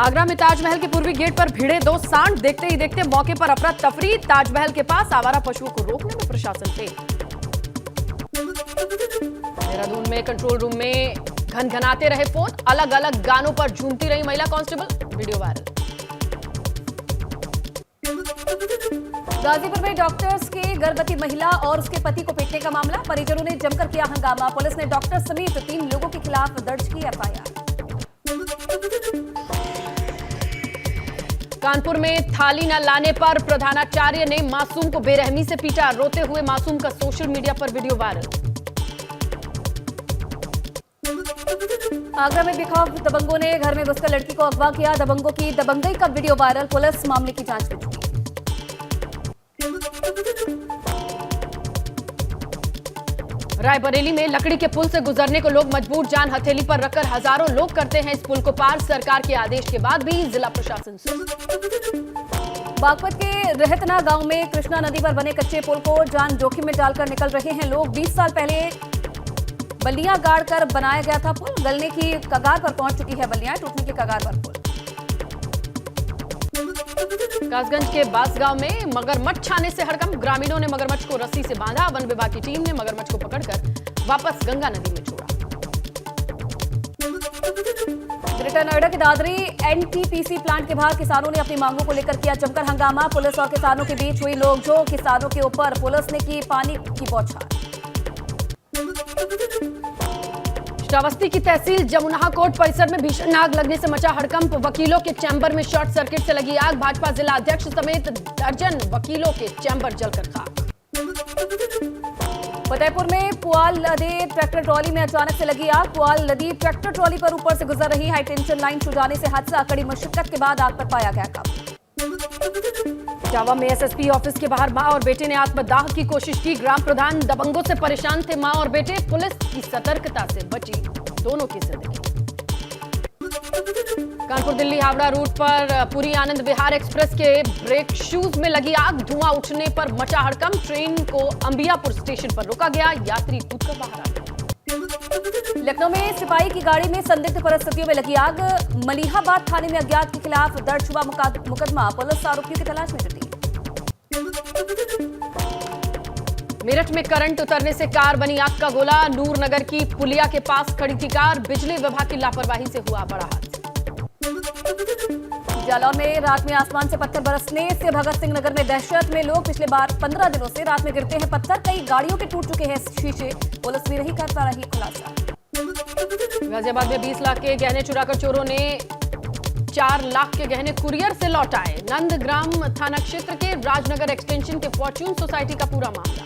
आगरा में ताजमहल के पूर्वी गेट पर भिड़े दो सांड, देखते ही देखते मौके पर अफरा तफरी। ताजमहल के पास आवारा पशुओं को रोकने में प्रशासन फेल। देहरादून में कंट्रोल रूम में घनघनाते रहे फोन, अलग अलग गानों पर झूमती रही महिला कांस्टेबल, वीडियो वायरल। गाजीपुर में डॉक्टर्स के गर्भवती महिला और उसके पति को पीटने का मामला, परिजनों ने जमकर किया हंगामा। पुलिस ने डॉक्टर समेत 3 लोगों के खिलाफ दर्ज की एफआईआर। कानपुर में थाली न लाने पर प्रधानाचार्य ने मासूम को बेरहमी से पीटा, रोते हुए मासूम का सोशल मीडिया पर वीडियो वायरल। आगरा में बेखौफ दबंगों ने घर में घुसकर लड़की को अगवा किया, दबंगों की दबंगई का वीडियो वायरल, पुलिस मामले की जांच में जुटी। रायबरेली में लकड़ी के पुल से गुजरने को लोग मजबूर, जान हथेली पर रखकर हजारों लोग करते हैं इस पुल को पार। सरकार के आदेश के बाद भी जिला प्रशासन सुस्त। बागपत के रहतना गांव में कृष्णा नदी पर बने कच्चे पुल को जान जोखिम में डालकर निकल रहे हैं लोग। 20 साल पहले बल्लियां गाड़कर बनाया गया था पुल, गलने की कगार पर पहुंच चुकी है बल्लियां, टूटने की कगार पर पुल। कासगंज के बासगांव में मगरमच्छ आने से हड़कंप, ग्रामीणों ने मगरमच्छ को रस्सी से बांधा, वन विभाग की टीम ने मगरमच्छ को पकड़कर वापस गंगा नदी में छोड़ा। ग्रेटर नोएडा के दादरी एनटीपीसी प्लांट के बाहर किसानों ने अपनी मांगों को लेकर किया जमकर हंगामा, पुलिस और किसानों के बीच हुई नोकझोंक, किसानों के ऊपर पुलिस ने की पानी की बौछार। श्रावस्ती की तहसील जमुना कोर्ट परिसर में भीषण आग लगने से मचा हड़कंप, वकीलों के चैम्बर में शॉर्ट सर्किट से लगी आग, भाजपा जिला अध्यक्ष समेत दर्जन वकीलों के चैम्बर जलकर खाक। फतेहपुर में पुआल लदे ट्रैक्टर ट्रॉली में अचानक से लगी आग, पुआल लदी ट्रैक्टर ट्रॉली पर ऊपर से गुजर रही हाई टेंशन लाइन छू जाने से हादसा, कड़ी मशक्कत के बाद आग पर पाया गया काबू। जावा में एसएसपी ऑफिस के बाहर मां और बेटे ने आत्मदाह की कोशिश की, ग्राम प्रधान दबंगों से परेशान थे मां और बेटे, पुलिस की सतर्कता से बची दोनों की जिंदगी। कानपुर दिल्ली हावड़ा रूट पर पुरी आनंद विहार एक्सप्रेस के ब्रेक शूज में लगी आग, धुआं उठने पर मचा हड़कंप, ट्रेन को अंबियापुर स्टेशन पर रोका गया, यात्री कूदकर बाहर आ गए। लखनऊ में सिपाही की गाड़ी में संदिग्ध परिस्थितियों में लगी आग, मलिहाबाद थाने में अज्ञात के खिलाफ दर्ज हुआ मुकदमा, पुलिस आरोपियों की तलाश में जुटी। मेरठ में करंट उतरने से कार बनी आग का गोला, नूरनगर की पुलिया के पास खड़ी थी कार, बिजली विभाग की लापरवाही से हुआ बड़ा हादसा। जालौर में रात में आसमान से पत्थर बरसने से भगत सिंह नगर में दहशत, में लोग पिछले बार 15 दिनों से रात में गिरते हैं पत्थर, कई गाड़ियों के टूट चुके हैं शीशे, पुलिस भी नहीं कर पा रही खुलासा। गाजियाबाद में 20 लाख के गहने चुराकर चोरों ने 4 लाख के गहने कुरियर से लौटाए, नंदग्राम थाना क्षेत्र के राजनगर एक्सटेंशन के फॉर्च्यून सोसाइटी का पूरा मामला।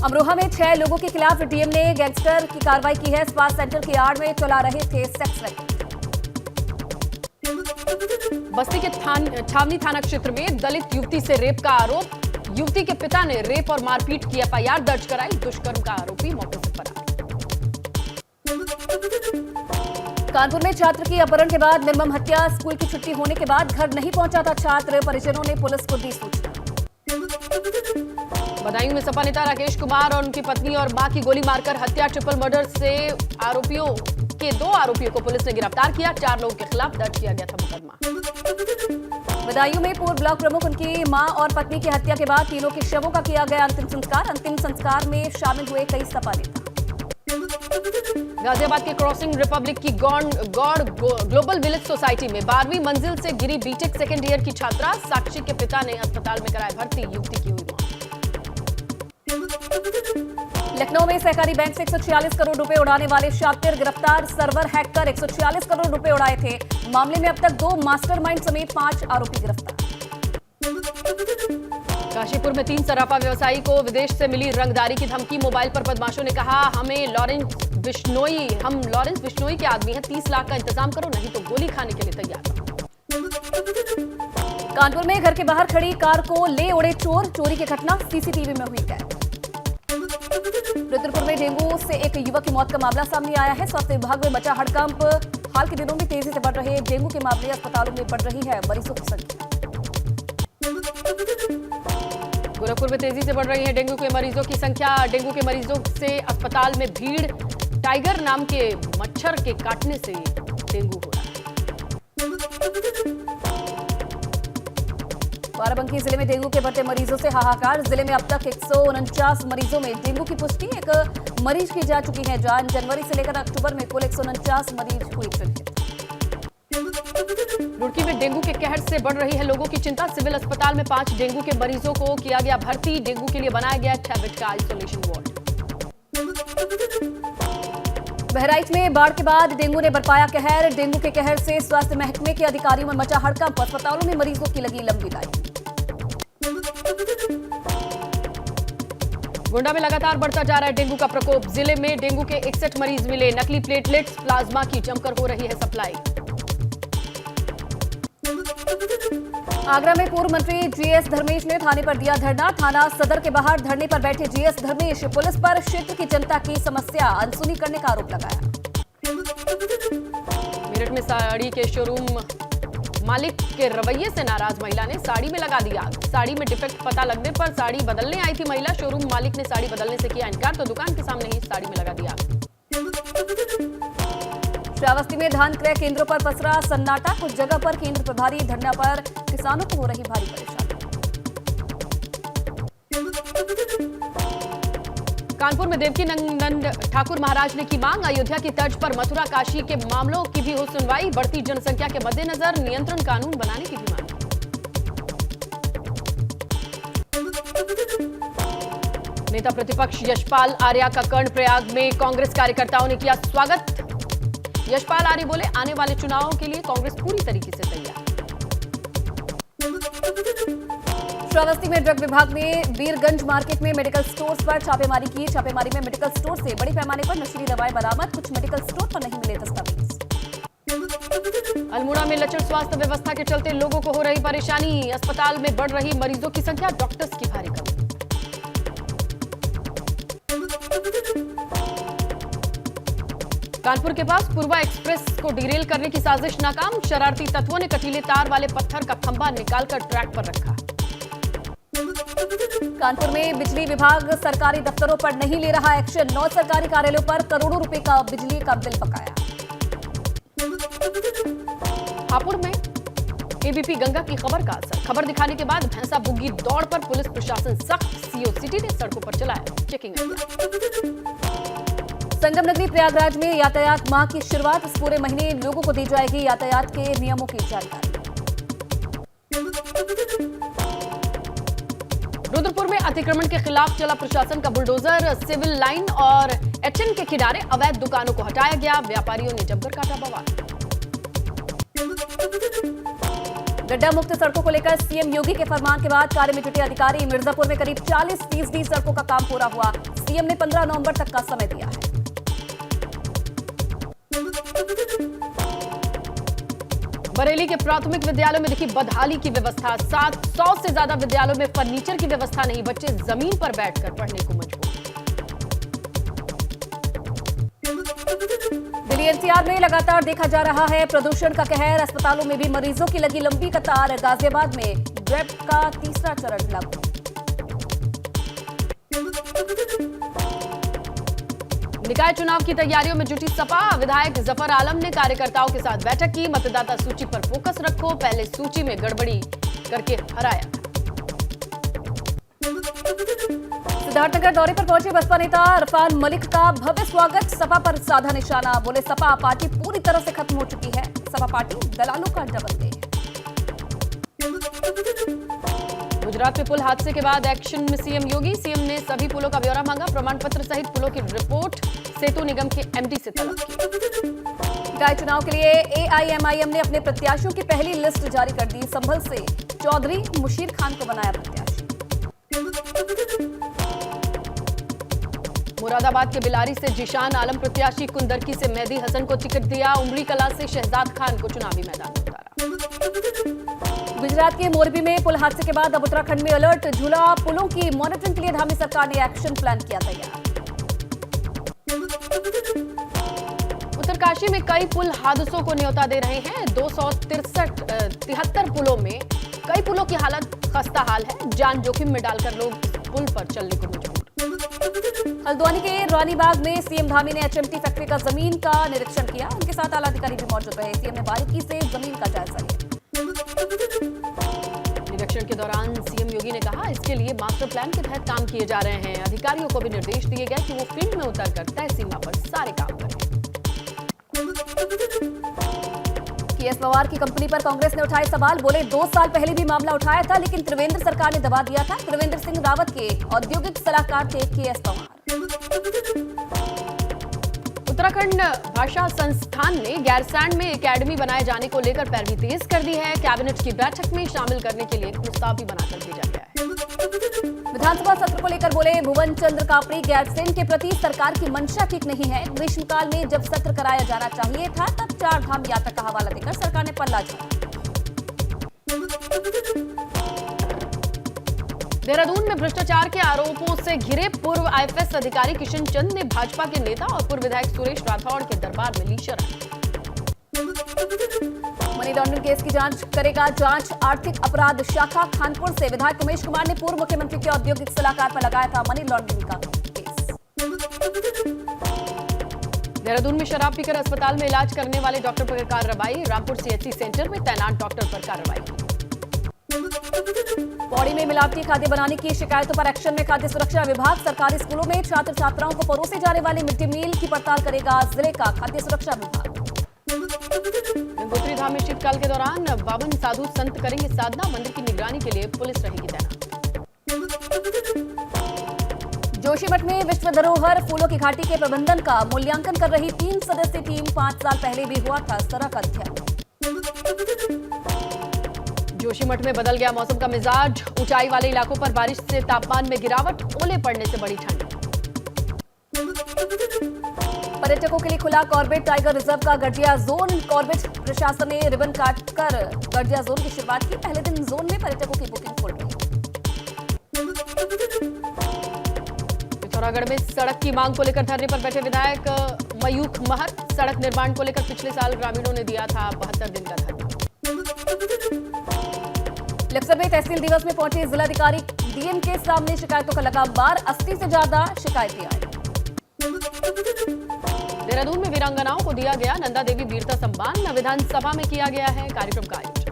अमरोहा में 6 लोगों के खिलाफ डीएम ने गैंगस्टर की कार्रवाई की है, स्पा सेंटर की आड़ में चला रहे थे सेक्स रैकेट। बस्ती के छावनी थाना क्षेत्र में दलित युवती से रेप का आरोप, युवती के पिता ने रेप और मारपीट की एफआईआर दर्ज कराई, दुष्कर्म का आरोपी मौके से फरार। कानपुर में छात्र की अपहरण के बाद निर्मम हत्या, स्कूल की छुट्टी होने के बाद घर नहीं पहुंचा था छात्र, परिजनों ने पुलिस को दी सूचना। बदायूं में सपा नेता राकेश कुमार और उनकी पत्नी और मां की गोली मारकर हत्या, ट्रिपल मर्डर से आरोपियों के 2 आरोपियों को पुलिस ने गिरफ्तार किया, 4 लोगों के खिलाफ दर्ज किया गया था मुकदमा। बदायूं में पूर्व ब्लॉक प्रमुख, उनकी मां और पत्नी की हत्या के बाद तीनों के शवों का किया गया अंतिम संस्कार, अंतिम संस्कार में शामिल हुए कई सपा नेता। गाजियाबाद के क्रॉसिंग रिपब्लिक की गॉड ग्लोबल विलेज सोसाइटी में 12वीं मंजिल से गिरी बीटेक सेकेंड ईयर की छात्रा, साक्षी के पिता ने अस्पताल में कराया भर्ती, युवती की हुई मौत। लखनऊ में सहकारी बैंक से 146 करोड़ रुपए उड़ाने वाले शातिर गिरफ्तार, सर्वर हैक कर 146 करोड़ रुपए उड़ाए थे, मामले में अब तक 2 मास्टरमाइंड समेत 5 आरोपी गिरफ्तार। काशीपुर में 3 सराफा व्यवसायी को विदेश से मिली रंगदारी की धमकी, मोबाइल पर बदमाशों ने कहा हम लॉरेंस बिश्नोई के आदमी हैं, 30 लाख का इंतजाम करो नहीं तो गोली खाने के लिए तैयार। कानपुर में घर के बाहर खड़ी कार को ले उड़े चोर, चोरी की घटना सीसीटीवी में हुई कैद। रुद्रपुर में डेंगू से एक युवक की मौत का मामला सामने आया है, स्वास्थ्य विभाग में मचा हड़कंप, हाल के दिनों में तेजी से बढ़ रहे डेंगू के मामले, अस्पतालों में बढ़ रही है मरीजों की संख्या। गोरखपुर में तेजी से बढ़ रही है डेंगू के मरीजों की संख्या, डेंगू के मरीजों से अस्पताल में भीड़, टाइगर नाम के मच्छर के काटने से डेंगू हो रहा है। बाराबंकी जिले में डेंगू के बढ़ते मरीजों से हाहाकार। जिले में अब तक 149 मरीजों में डेंगू की पुष्टि। एक मरीज की जा चुकी है जान। जनवरी से लेकर अक्टूबर में कुल 149 मरीज हुए चिन्हित। रुड़की में डेंगू के कहर से बढ़ रही है लोगों की चिंता। सिविल अस्पताल में 5 डेंगू के मरीजों को किया गया भर्ती। डेंगू के लिए बनाया गया 6 बेड का आइसोलेशन वार्ड। बहराइच में बाढ़ के बाद डेंगू ने बरपाया कहर। डेंगू के कहर से स्वास्थ्य महकमे के अधिकारियों में मचा हड़कंप। अस्पतालों में मरीजों की लगी लंबी लाइन। गोंडा में लगातार बढ़ता जा रहा है डेंगू का प्रकोप। जिले में डेंगू के 61 मरीज मिले। नकली प्लेटलेट्स प्लाज्मा की जमकर हो रही है सप्लाई। आगरा में पूर्व मंत्री जीएस धर्मेश ने थाने पर दिया धरना। थाना सदर के बाहर धरने पर बैठे जीएस धर्मेश पुलिस पर क्षेत्र की जनता की समस्या अनसुनी करने का आरोप लगाया। मेरठ में साड़ी के शोरूम मालिक के रवैये से नाराज महिला ने साड़ी में लगा दिया आग। साड़ी में डिफेक्ट पता लगने पर साड़ी बदलने आई थी महिला। शोरूम मालिक ने साड़ी बदलने से किया इनकार तो दुकान के सामने ही साड़ी में लगा दिया। श्रावस्ती में धान क्रय केंद्रों पर पसरा सन्नाटा। कुछ जगह पर केंद्र प्रभारी धरना पर किसानों को हो रही भारी परेशानी। कानपुर में देवकी नंदन ठाकुर महाराज ने की मांग। अयोध्या की तर्ज पर मथुरा काशी के मामलों की भी हो सुनवाई। बढ़ती जनसंख्या के मद्देनजर नियंत्रण कानून बनाने की भी मांग। नेता प्रतिपक्ष यशपाल आर्या का कर्णप्रयाग में कांग्रेस कार्यकर्ताओं ने किया स्वागत। यशपाल आर्य बोले आने वाले चुनावों के लिए कांग्रेस पूरी तरीके से तैयार। श्रावस्ती में ड्रग विभाग ने वीरगंज मार्केट में मेडिकल स्टोर्स पर छापेमारी की। छापेमारी में मेडिकल स्टोर से बड़े पैमाने पर नशीली दवाएं बरामद। कुछ मेडिकल स्टोर पर नहीं मिले दस्तावेज। अल्मोड़ा में लचर स्वास्थ्य व्यवस्था के चलते लोगों को हो रही परेशानी। अस्पताल में बढ़ रही मरीजों की संख्या, डॉक्टर्स की भारी कमी। कानपुर के पास पूर्वा एक्सप्रेस को डिरेल करने की साजिश नाकाम। शरारती तत्वों ने कटीले तार वाले पत्थर का खंभा निकालकर ट्रैक पर रखा। कानपुर में बिजली विभाग सरकारी दफ्तरों पर नहीं ले रहा एक्शन। 9 सरकारी कार्यालयों पर करोड़ों रुपए का बिजली का बिल बकाया। हापुड़ में एबीपी गंगा की खबर का असर। खबर दिखाने के बाद भैंसा बुग्गी दौड़ पर पुलिस प्रशासन सख्त। सीओ सिटी ने सड़कों पर चलाया चेकिंग अभियान। संगम नगरी प्रयागराज में यातायात माह की शुरुआत। इस पूरे महीने लोगों को दी जाएगी यातायात के नियमों की जानकारी। रुद्रपुर में अतिक्रमण के खिलाफ चला प्रशासन का बुलडोजर। सिविल लाइन और एचएन के किनारे अवैध दुकानों को हटाया गया। व्यापारियों ने जमकर काटा बवाल। गड्ढा मुक्त सड़कों को लेकर सीएम योगी के फरमान के बाद कार्य में जुटे अधिकारी। मिर्जापुर में करीब 40% सड़कों का काम पूरा हुआ। सीएम ने 15 नवंबर तक का समय दिया है। बरेली के प्राथमिक विद्यालयों में दिखी बदहाली की व्यवस्था। 700 से ज्यादा विद्यालयों में फर्नीचर की व्यवस्था नहीं। बच्चे जमीन पर बैठकर पढ़ने को मजबूर। दिल्ली एनसीआर में लगातार देखा जा रहा है प्रदूषण का कहर। अस्पतालों में भी मरीजों की लगी लंबी कतार। गाजियाबाद में ड्रेप का तीसरा चरण लागू। निकाय चुनाव की तैयारियों में जुटी सपा। विधायक जफर आलम ने कार्यकर्ताओं के साथ बैठक की। मतदाता सूची पर फोकस रखो, पहले सूची में गड़बड़ी करके हराया। सिद्धार्थनगर दौरे पर पहुंचे बसपा नेता इरफान मलिक का भव्य स्वागत। सपा पर साधा निशाना। बोले सपा पार्टी पूरी तरह से खत्म हो चुकी है। सपा पार्टी दलालों का डबल है। गुजरात में पुल हादसे के बाद एक्शन में सीएम योगी। सीएम ने सभी पुलों का ब्यौरा मांगा। प्रमाण पत्र सहित पुलों की रिपोर्ट सेतु निगम के एमडी से तलब की। निकाय चुनाव के लिए एआईएमआईएम ने अपने प्रत्याशियों की पहली लिस्ट जारी कर दी। संभल से चौधरी मुशीर खान को बनाया प्रत्याशी। मुरादाबाद के बिलारी से जिशान आलम प्रत्याशी। कुंदरकी से मेहदी हसन को टिकट दिया। उमरी कला से शहजाद खान को चुनावी मैदान में उतारा। गुजरात के मोरबी में पुल हादसे के बाद अब उत्तराखंड में अलर्ट। झूला पुलों की मॉनिटरिंग के लिए धामी सरकार ने एक्शन प्लान किया तैयार। उत्तरकाशी में कई पुल हादसों को न्योता दे रहे हैं। 273 पुलों में कई पुलों की हालत खस्ता हाल है। जान जोखिम में डालकर लोग पुल पर चलने को मजबूर। हल्द्वानी के रानीबाग में सीएम धामी ने एचएमटी फैक्ट्री का जमीन का निरीक्षण किया। उनके साथ आला अधिकारी भी मौजूद रहे। सीएम ने बारीकी से जमीन का जायजा लिया। निरीक्षण के दौरान सीएम योगी ने कहा, इसके लिए मास्टर प्लान के तहत काम किए जा रहे हैं। अधिकारियों को भी निर्देश दिए गए कि वो फील्ड में उतरकर तय सीमा पर सारे काम करें। केएस पवार की कंपनी पर कांग्रेस ने उठाए सवाल। बोले 2 साल पहले भी मामला उठाया था, लेकिन त्रिवेंद्र सरकार ने दबा दिया था। त्रिवेंद्र सिंह रावत के औद्योगिक सलाहकार थे केएस पवार। उत्तराखंड भाषा संस्थान ने गैरसैंण में एकेडमी बनाए जाने को लेकर पैरवी तेज कर दी है। कैबिनेट की बैठक में शामिल करने के लिए एक प्रस्ताव भी बनाकर भेजा गया है। विधानसभा सत्र को लेकर बोले भुवन चंद्र कापड़ी, गैरसैंण के प्रति सरकार की मंशा ठीक नहीं है। ग्रीष्मकाल में जब सत्र कराया जाना चाहिए था, तब 4 धाम यात्रा का हवाला देकर सरकार ने पल्ला झाड़ा। देहरादून में भ्रष्टाचार के आरोपों से घिरे पूर्व आईएफएस अधिकारी किशन चंद ने भाजपा के नेता और पूर्व विधायक सुरेश राठौड़ के दरबार में ली शरण। मनी लॉन्ड्रिंग केस की जांच करेगा जांच आर्थिक अपराध शाखा खानपुर से। विधायक उमेश कुमार ने पूर्व मुख्यमंत्री के औद्योगिक सलाहकार पर लगाया था मनी लॉन्ड्रिंग का केस। देहरादून में शराब पीकर अस्पताल में इलाज करने वाले डॉक्टर पर कार्रवाई। रामपुर सीएचसी सेंटर में तैनात डॉक्टर पर कार्रवाई। पौड़ी में मिलावटी खाद्य बनाने की शिकायतों पर एक्शन में खाद्य सुरक्षा विभाग। सरकारी स्कूलों में छात्र छात्राओं को परोसे जाने वाले मिड डे मील की पड़ताल करेगा जिले का खाद्य सुरक्षा विभाग। गंगोत्री धाम में शीतकाल के दौरान 52 साधु संत करेंगे साधना। मंदिर की निगरानी के लिए पुलिस रहेगी तैनात। जोशीमठ में विश्व धरोहर फूलों की घाटी के प्रबंधन का मूल्यांकन कर रही 3 सदस्यीय टीम। 5 साल पहले भी हुआ था सड़क अध्ययन। जोशीमठ में बदल गया मौसम का मिजाज। ऊंचाई वाले इलाकों पर बारिश से तापमान में गिरावट, ओले पड़ने से बढ़ी ठंड। पर्यटकों के लिए खुला कॉर्बेट टाइगर रिजर्व का गठिया जोन। कॉर्बेट प्रशासन ने रिबन काटकर गठिया जोन की शुरुआत की। पहले दिन जोन में पर्यटकों की बुकिंग फुल रही। पिथौरागढ़ में सड़क की मांग को लेकर धरने पर बैठे विधायक मयूख महत। सड़क निर्माण को लेकर पिछले साल ग्रामीणों ने दिया था 72 दिन का धरना। लक्सर में तहसील दिवस में पहुंचे जिलाधिकारी। डीएम के सामने शिकायतों का लगा बार। 80 से ज्यादा शिकायतें आई। देहरादून में वीरांगनाओं को दिया गया नंदा देवी वीरता सम्मान। विधानसभा में किया गया है कार्यक्रम का आयोजन।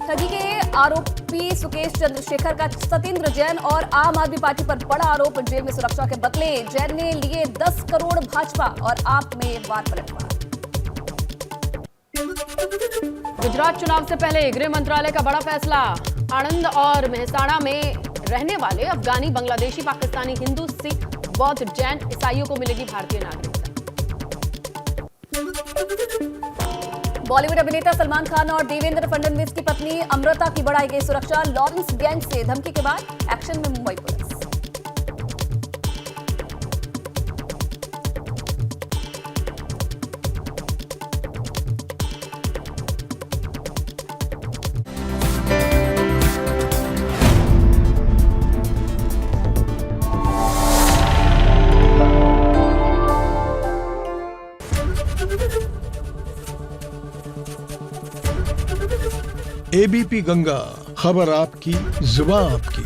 ठगी के आरोपी सुकेश चंद्रशेखर का सत्येंद्र जैन और आम आदमी पार्टी पर बड़ा आरोप। जेल में सुरक्षा के बदले जैन ने लिए 10 करोड़। भाजपा और आप में वार पलटवार। गुजरात चुनाव से पहले गृह मंत्रालय का बड़ा फैसला। आणंद और मेहसाणा में रहने वाले अफगानी, बांग्लादेशी, पाकिस्तानी, हिंदू, सिख, बौद्ध, जैन, ईसाइयों को मिलेगी भारतीय नागरिकता। बॉलीवुड अभिनेता सलमान खान और देवेंद्र फडणवीस की पत्नी अमृता की बढ़ाई गई सुरक्षा। लॉरेंस गैंग से धमकी के बाद एक्शन में मुंबई पुलिस। एबीपी गंगा, खबर आपकी, जुबान आपकी।